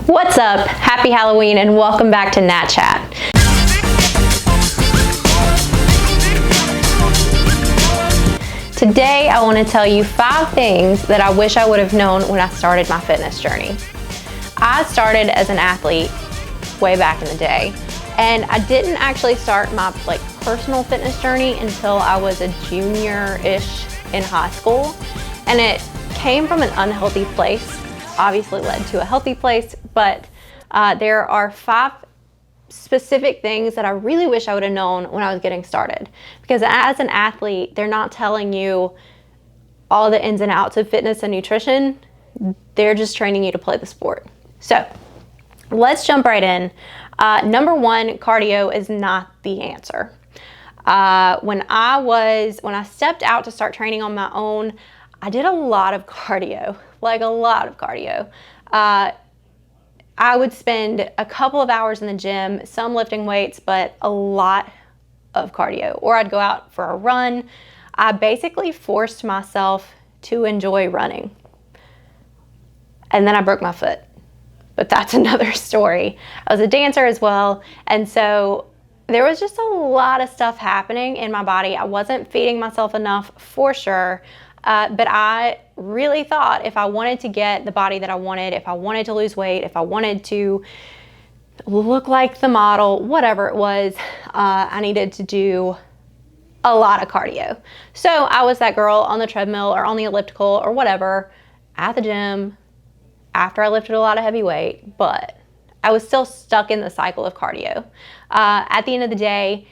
What's up? Happy Halloween and welcome back to Nat Chat. Today I want to tell you 5 things that I wish I would have known when I started my fitness journey. I started as an athlete way back in the day, and I didn't actually start my personal fitness journey until I was a junior-ish in high school, and it came from an unhealthy place. Obviously led to a healthy place, but there are 5 specific things that I really wish I would have known when I was getting started. Because as an athlete, they're not telling you all the ins and outs of fitness and nutrition. They're just training you to play the sport. So let's jump right in. Number 1, cardio is not the answer. When I stepped out to start training on my own, I did a lot of cardio, a lot of cardio. I would spend a couple of hours in the gym, some lifting weights, but a lot of cardio. Or I'd go out for a run. I basically forced myself to enjoy running. And then I broke my foot. But that's another story. I was a dancer as well, and so there was just a lot of stuff happening in my body. I wasn't feeding myself enough for sure. But I really thought if I wanted to get the body that I wanted, if I wanted to lose weight, if I wanted to look like the model, whatever it was, I needed to do a lot of cardio. So I was that girl on the treadmill or on the elliptical or whatever at the gym after I lifted a lot of heavy weight, but I was still stuck in the cycle of cardio. At the end of the day,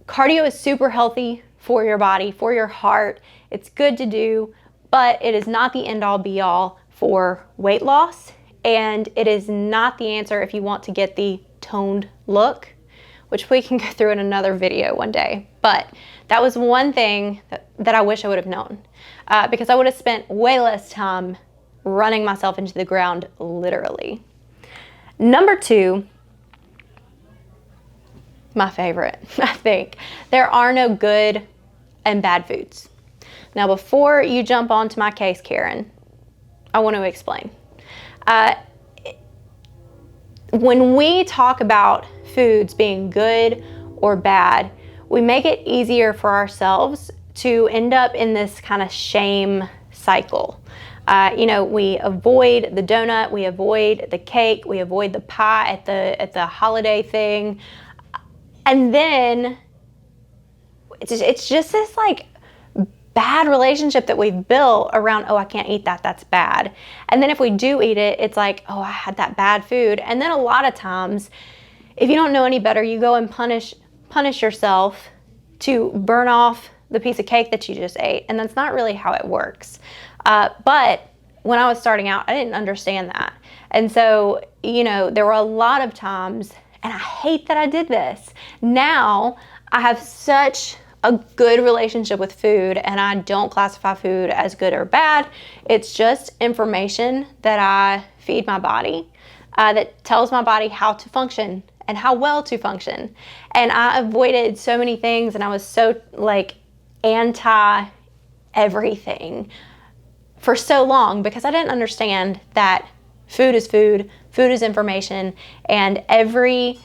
cardio is super healthy for your body, for your heart. It's good to do, but it is not the end all be all for weight loss. And it is not the answer if you want to get the toned look, which we can go through in another video one day. But that was one thing that I wish I would have known, because I would have spent way less time running myself into the ground, literally. Number 2, my favorite, I think. There are no good and bad foods. Now, before you jump onto my case, Karen, I want to explain. When we talk about foods being good or bad, we make it easier for ourselves to end up in this kind of shame cycle. We avoid the donut, we avoid the cake, we avoid the pie at the holiday thing. And then it's just this bad relationship that we've built around, oh, I can't eat that, that's bad. And then if we do eat it, it's like, oh, I had that bad food. And then a lot of times, if you don't know any better, you go and punish yourself to burn off the piece of cake that you just ate. And that's not really how it works. But when I was starting out, I didn't understand that. And so, there were a lot of times, and I hate that I did this. Now I have such a good relationship with food, and I don't classify food as good or bad. It's just information that I feed my body, that tells my body how to function and how well to function. And I avoided so many things, and I was so anti everything for so long because I didn't understand that food is food, food is information, and every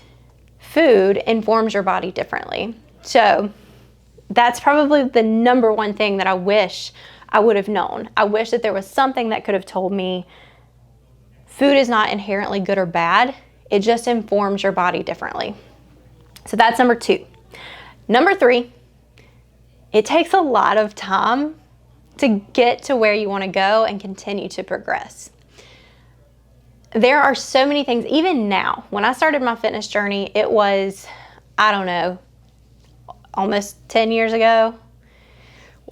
food informs your body differently. So that's probably the number 1 thing that I wish I would have known. I wish that there was something that could have told me food is not inherently good or bad. It just informs your body differently. So that's number 2. Number 3, it takes a lot of time to get to where you want to go and continue to progress. There are so many things, even now, when I started my fitness journey, it was, I don't know, almost 10 years ago.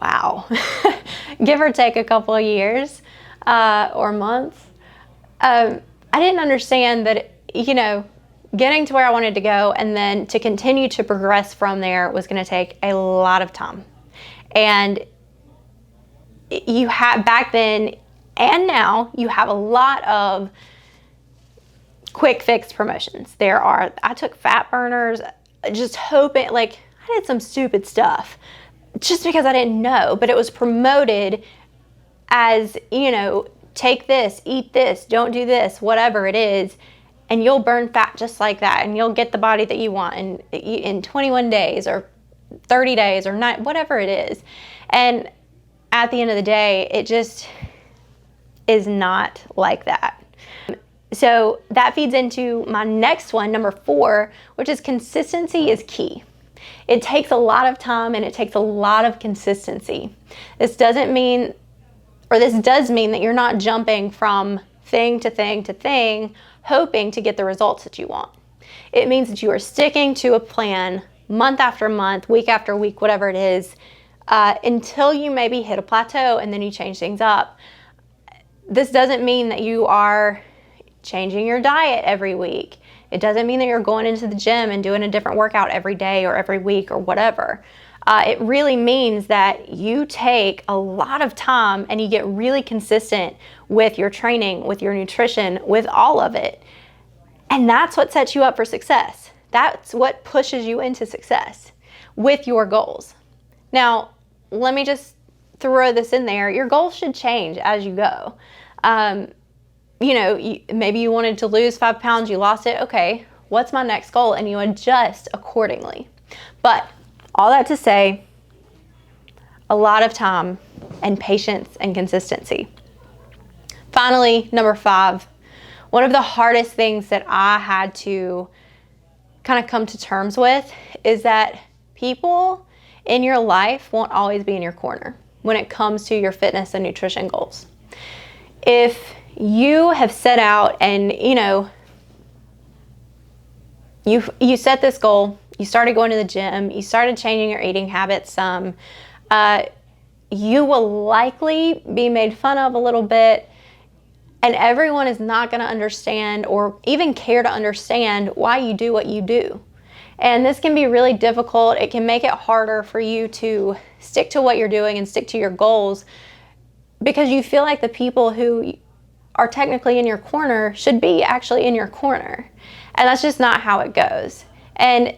Wow. Give or take a couple of years or months. I didn't understand that, getting to where I wanted to go and then to continue to progress from there was going to take a lot of time. And you have, back then and now, you have a lot of quick fix promotions. I took fat burners, just hoping, I did some stupid stuff just because I didn't know, but it was promoted as, take this, eat this, don't do this, whatever it is, and you'll burn fat just like that, and you'll get the body that you want in 21 days or 30 days or not, whatever it is. And at the end of the day, it just is not like that. So that feeds into my next one, number 4, which is consistency is key. It takes a lot of time and it takes a lot of consistency. This does mean that you're not jumping from thing to thing to thing, hoping to get the results that you want. It means that you are sticking to a plan month after month, week after week, whatever it is, until you maybe hit a plateau and then you change things up. This doesn't mean that you are changing your diet every week. It doesn't mean that you're going into the gym and doing a different workout every day or every week or whatever. It really means that you take a lot of time and you get really consistent with your training, with your nutrition, with all of it. And that's what sets you up for success. That's what pushes you into success with your goals. Now, let me just throw this in there. Your goals should change as you go. Maybe you wanted to lose 5 pounds, you lost it. Okay, what's my next goal? And you adjust accordingly. But all that to say, a lot of time and patience and consistency. Finally, number 5, one of the hardest things that I had to kind of come to terms with is that people in your life won't always be in your corner when it comes to your fitness and nutrition goals. If you have set out and you set this goal, you started going to the gym, you started changing your eating habits some, you will likely be made fun of a little bit, and everyone is not going to understand or even care to understand why you do what you do. And this can be really difficult. It can make it harder for you to stick to what you're doing and stick to your goals because you feel like the people who are technically in your corner should be actually in your corner. And that's just not how it goes. And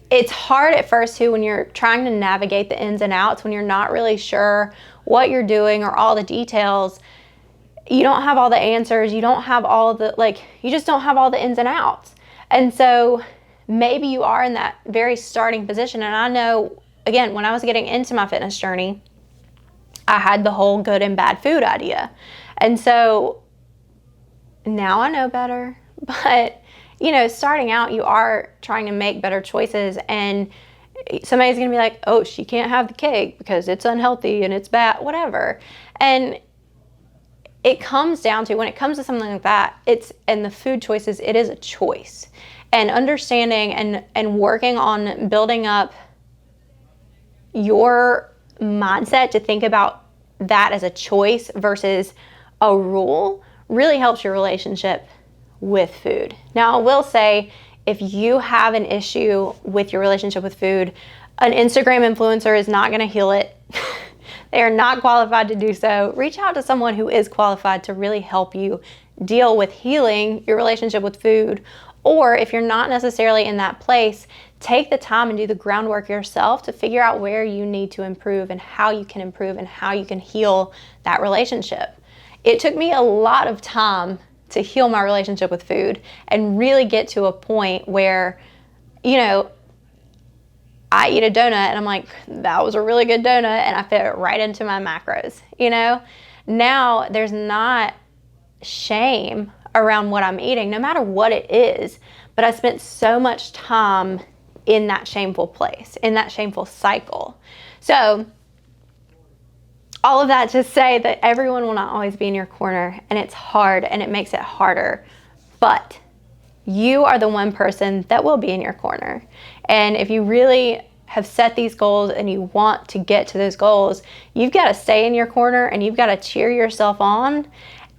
it's hard at first too when you're trying to navigate the ins and outs, when you're not really sure what you're doing or all the details. You don't have all the answers. You don't have all the, you just don't have all the ins and outs. And so maybe you are in that very starting position. And I know, again, when I was getting into my fitness journey, I had the whole good and bad food idea. And so now I know better, but starting out, you are trying to make better choices, and somebody's going to be like, oh, she can't have the cake because it's unhealthy and it's bad, whatever. And it comes down to, when it comes to something like that, and the food choices, it is a choice. And understanding and working on building up your mindset to think about that as a choice versus a rule really helps your relationship with food. Now, I will say, if you have an issue with your relationship with food, an Instagram influencer is not going to heal it. They are not qualified to do so. Reach out to someone who is qualified to really help you deal with healing your relationship with food. Or if you're not necessarily in that place, take the time and do the groundwork yourself to figure out where you need to improve and how you can heal that relationship. It took me a lot of time to heal my relationship with food and really get to a point where, I eat a donut and I'm like, that was a really good donut, and I fit it right into my macros. Now there's not shame around what I'm eating, no matter what it is, but I spent so much time in that shameful place, in that shameful cycle. So all of that to say that everyone will not always be in your corner, and it's hard and it makes it harder, but you are the one person that will be in your corner. And if you really have set these goals and you want to get to those goals, you've got to stay in your corner and you've got to cheer yourself on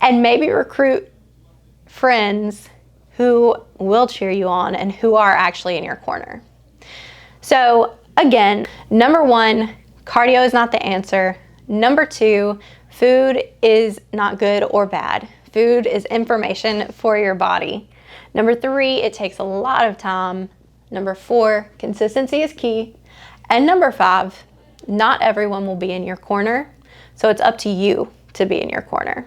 and maybe recruit friends who will cheer you on and who are actually in your corner. So again, number 1, cardio is not the answer. Number 2, food is not good or bad. Food is information for your body. Number 3, it takes a lot of time. Number 4, consistency is key. And number 5, not everyone will be in your corner, so it's up to you to be in your corner.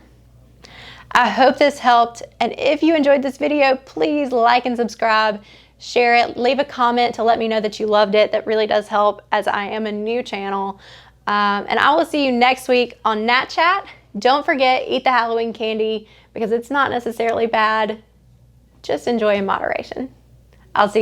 I hope this helped, and if you enjoyed this video, please like and subscribe, share it, leave a comment to let me know that you loved it. That really does help, as I am a new channel. And I will see you next week on Nat Chat. Don't forget, eat the Halloween candy because it's not necessarily bad. Just enjoy in moderation. I'll see you next